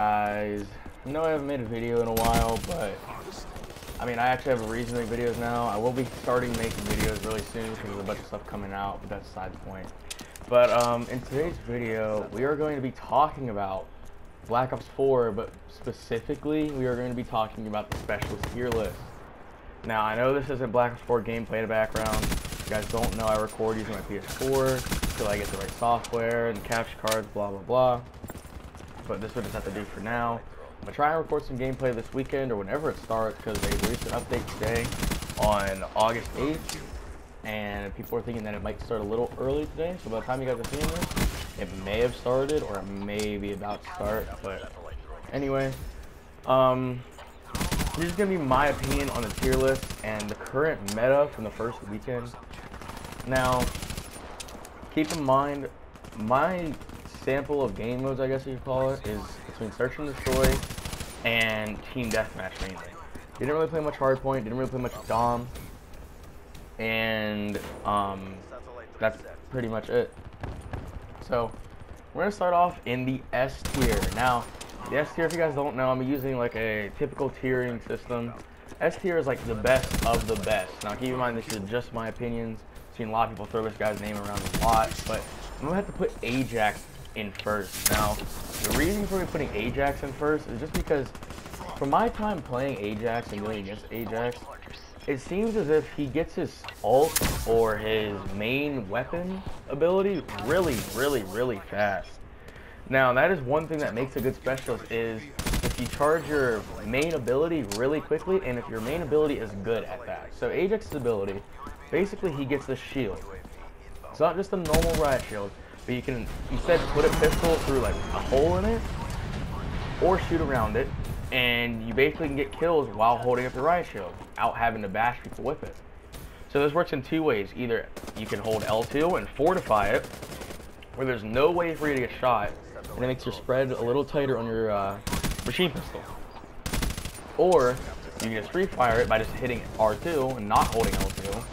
Guys, I know I haven't made a video in a while, but I mean, I actually have a reason to make videos now. I will be starting making videos really soon because there's a bunch of stuff coming out, but that's beside the point. But in today's video, we are going to be talking about Black Ops 4, but specifically, we are going to be talking about the specialist tier list. Now, I know this isn't Black Ops 4 gameplay in the background. If you guys don't know, I record using my PS4 until I get the right software and capture cards, blah, blah, blah. But this would just have to do for now. I'm going to try and record some gameplay this weekend or whenever it starts because they released an update today on August 8th. And people are thinking that it might start a little early today. So by the time you guys are seeing this, it may have started or it may be about to start. But anyway, this is going to be my opinion on the tier list and the current meta from the first weekend. Now, keep in mind, my sample of game modes, I guess you could call it, is between Search and Destroy and Team Deathmatch mainly. Didn't really play much Hardpoint, didn't really play much Dom, and that's pretty much it. So, we're going to start off in the S tier. Now, the S tier, if you guys don't know, I'm using like a typical tiering system. S tier is like the best of the best. Now, keep in mind, this is just my opinions. I've seen a lot of people throw this guy's name around a lot, but I'm going to have to put Ajax in first. Now, the reason for me putting Ajax in first is just because from my time playing Ajax and going against Ajax, it seems as if he gets his ult or his main weapon ability really fast. Now, that is one thing that makes a good specialist is if you charge your main ability really quickly and if your main ability is good at that. So Ajax's ability, basically he gets the shield. It's not just a normal riot shield, but you can instead put a pistol through like a hole in it or shoot around it, and you basically can get kills while holding up your riot shield without having to bash people with it. So this works in two ways. Either you can hold L2 and fortify it, where there's no way for you to get shot, and it makes your spread a little tighter on your machine pistol. Or you can just free fire it by just hitting R2 and not holding L2.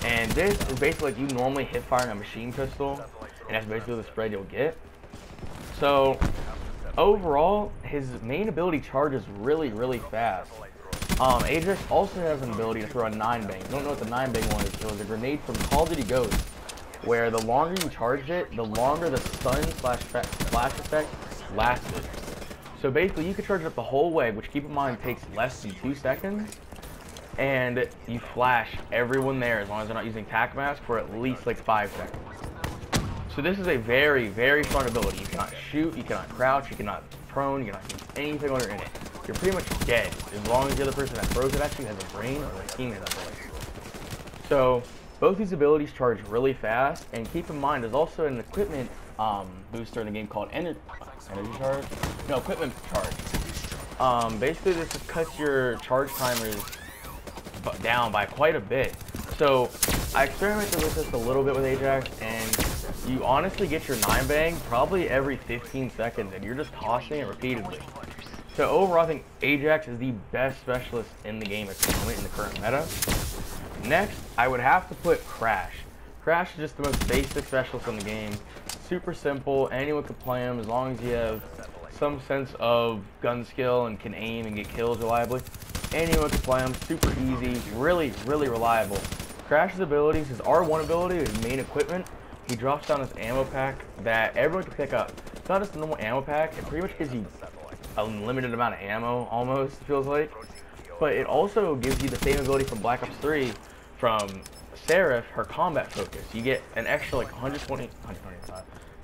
And this is basically like you normally hip firing a machine pistol, and that's basically the spread you'll get. So overall, his main ability charges really fast. Ajax also has an ability to throw a 9-bang. If you don't know what the 9-bang was, it was a grenade from Call of Duty Ghost, where the longer you charged it, the longer the stun slash flash effect lasted. So basically, you could charge it up the whole way, which keep in mind takes less than 2 seconds, and you flash everyone there as long as they're not using tac mask for at least like 5 seconds. So this is a very strong ability. You cannot shoot, you cannot crouch, you cannot prone, you cannot do anything while you're in it. You're pretty much dead as long as the other person that throws it actually has a brain or the team has a brain. So both these abilities charge really fast, and keep in mind there's also an equipment booster in the game called energy charge? No, equipment charge. Basically this just cuts your charge timers down by quite a bit. So I experimented with this a little bit with Ajax, and you honestly get your 9-bang probably every 15 seconds, and you're just tossing it repeatedly. So overall, I think Ajax is the best specialist in the game at the moment in the current meta. Next, I would have to put Crash. Crash is just the most basic specialist in the game. Super simple, anyone can play him as long as you have some sense of gun skill and can aim and get kills reliably. Anyone can play him, super easy, really reliable. Crash's abilities, his R1 ability, his main equipment, he drops down this ammo pack that everyone can pick up. It's not just a normal ammo pack, it pretty much gives you a limited amount of ammo, almost, feels like. But it also gives you the same ability from Black Ops 3 from Seraph, her combat focus. You get an extra like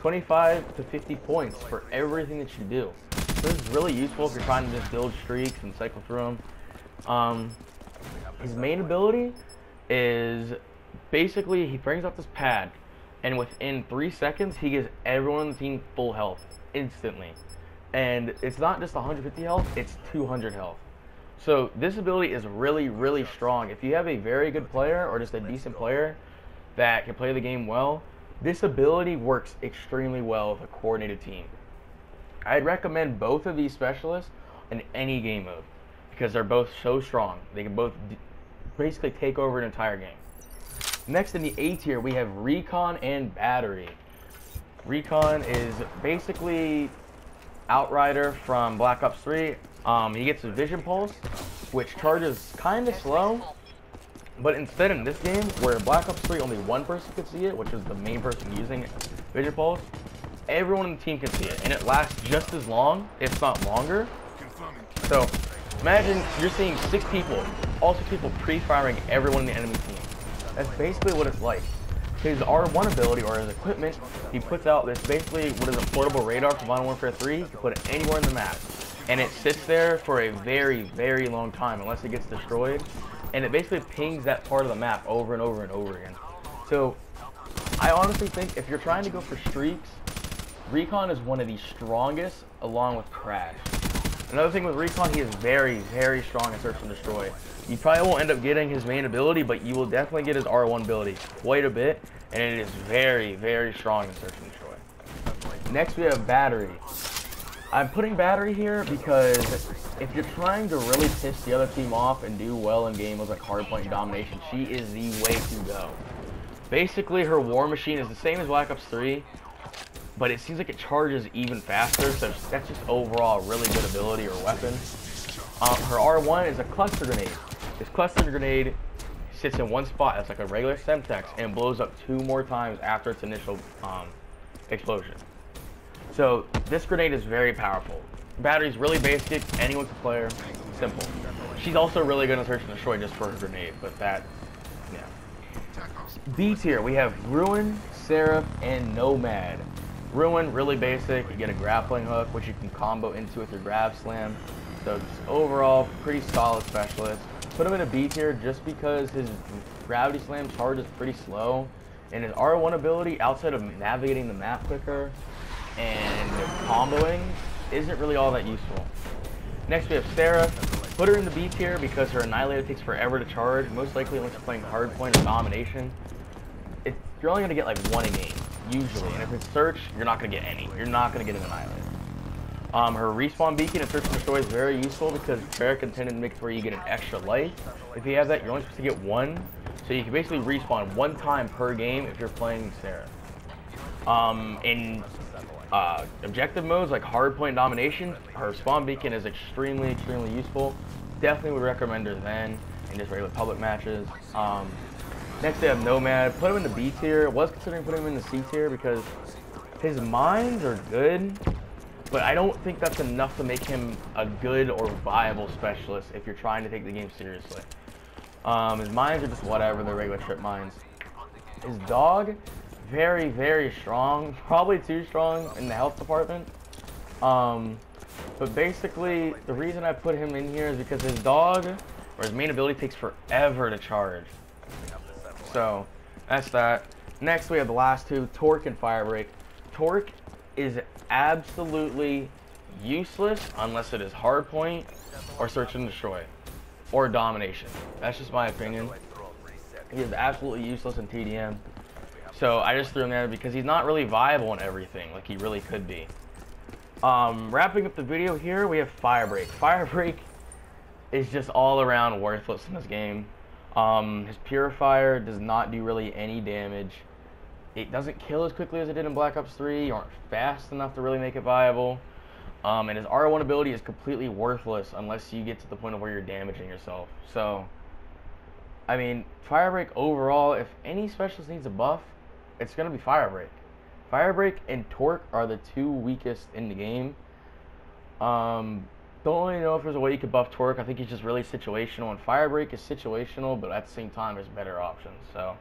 25 to 50 points for everything that you do. So this is really useful if you're trying to just build streaks and cycle through them. His main ability is basically he brings up this pad, and within 3 seconds he gives everyone on the team full health instantly. And it's not just 150 health, it's 200 health. So this ability is really strong. If you have a very good player or just a decent player that can play the game well, this ability works extremely well with a coordinated team. I'd recommend both of these specialists in any game mode because they're both so strong. They can both basically take over an entire game. Next in the A tier, we have Recon and Battery. Recon is basically Outrider from Black Ops 3. He gets a Vision Pulse, which charges kind of slow. But instead in this game, where Black Ops 3 only one person could see it, which is the main person using Vision Pulse, everyone in the team can see it. And it lasts just as long, if not longer. So imagine you're seeing 6 people, all 6 people pre-firing everyone in the enemy team. That's basically what it's like. His R1 ability, or his equipment, he puts out this basically what is a portable radar from Modern Warfare 3. You can put it anywhere in the map. And it sits there for a very, very long time, unless it gets destroyed. And it basically pings that part of the map over and over and over again. So, I honestly think if you're trying to go for streaks, Recon is one of the strongest, along with Crash. Another thing with Recon, he is very, very strong in Search and Destroy. You probably won't end up getting his main ability, but you will definitely get his R1 ability quite a bit, and it is very, very strong in Search and Destroy. Next, we have Battery. I'm putting Battery here because if you're trying to really piss the other team off and do well in games like Hardpoint and Domination, she is the way to go. Basically, her War Machine is the same as Black Ops 3, but it seems like it charges even faster, so that's just overall a really good ability or weapon. Her R1 is a cluster grenade. This cluster grenade sits in one spot as like a regular Semtex and blows up 2 more times after its initial explosion. So this grenade is very powerful. Battery's really basic, anyone can play her, simple. She's also really good at Search and Destroy just for her grenade, but that, yeah. B tier, we have Ruin, Seraph, and Nomad. Ruin, really basic, you get a grappling hook, which you can combo into with your grab slam. So just overall, pretty solid specialist. Put him in a B tier just because his gravity slam charge is pretty slow. And his R1 ability, outside of navigating the map quicker and comboing, isn't really all that useful. Next we have Seraph. Put her in the B tier because her Annihilator takes forever to charge, most likely unless you're playing Hardpoint or Domination. You're only going to get like 1 a game, usually. And if it's Search, you're not going to get any. You're not going to get an Annihilator. Her respawn beacon in Search and Destroy is very useful because Ferric intended to make it where you get an extra life. If you have that, you're only supposed to get 1. So you can basically respawn 1 time per game if you're playing Seraph. In objective modes like Hardpoint Domination, her spawn beacon is extremely, extremely useful. Definitely would recommend her then in just regular public matches. Next we have Nomad. Put him in the B tier. Was considering putting him in the C tier because his mines are good, but I don't think that's enough to make him a good or viable specialist if you're trying to take the game seriously. His mines are just whatever, they're regular trip mines. His dog, very, very strong. Probably too strong in the health department. But basically, the reason I put him in here is because his dog, or his main ability, takes forever to charge. So, that's that. Next, we have the last 2, Torque and Firebreak. Torque is absolutely useless unless it is Hardpoint or Search and Destroy or Domination. That's just my opinion. He is absolutely useless in TDM. So I just threw him there because he's not really viable in everything like he really could be. Wrapping up the video here, we have Firebreak. Firebreak is just all around worthless in this game. His Purifier does not do really any damage. It doesn't kill as quickly as it did in Black Ops 3. You aren't fast enough to really make it viable. And his R1 ability is completely worthless unless you get to the point of where you're damaging yourself. So, I mean, Firebreak overall, if any specialist needs a buff, it's going to be Firebreak. Firebreak and Torque are the 2 weakest in the game. Don't really know if there's a way you could buff Torque. I think he's just really situational, and Firebreak is situational, but at the same time, there's better options. So,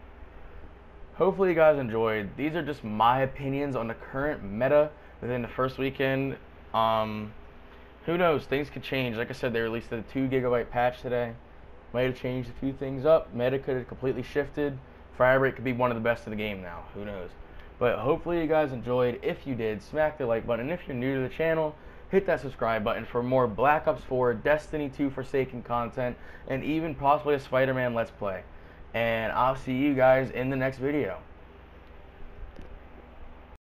hopefully you guys enjoyed. These are just my opinions on the current meta within the first weekend. Who knows? Things could change. Like I said, they released a 2 GB patch today. Might have changed a few things up. Meta could have completely shifted. Firebreak could be one of the best in the game now. Who knows? But hopefully you guys enjoyed. If you did, smack the like button. And if you're new to the channel, hit that subscribe button for more Black Ops 4, Destiny 2 Forsaken content, and even possibly a Spider-Man Let's Play. And I'll see you guys in the next video.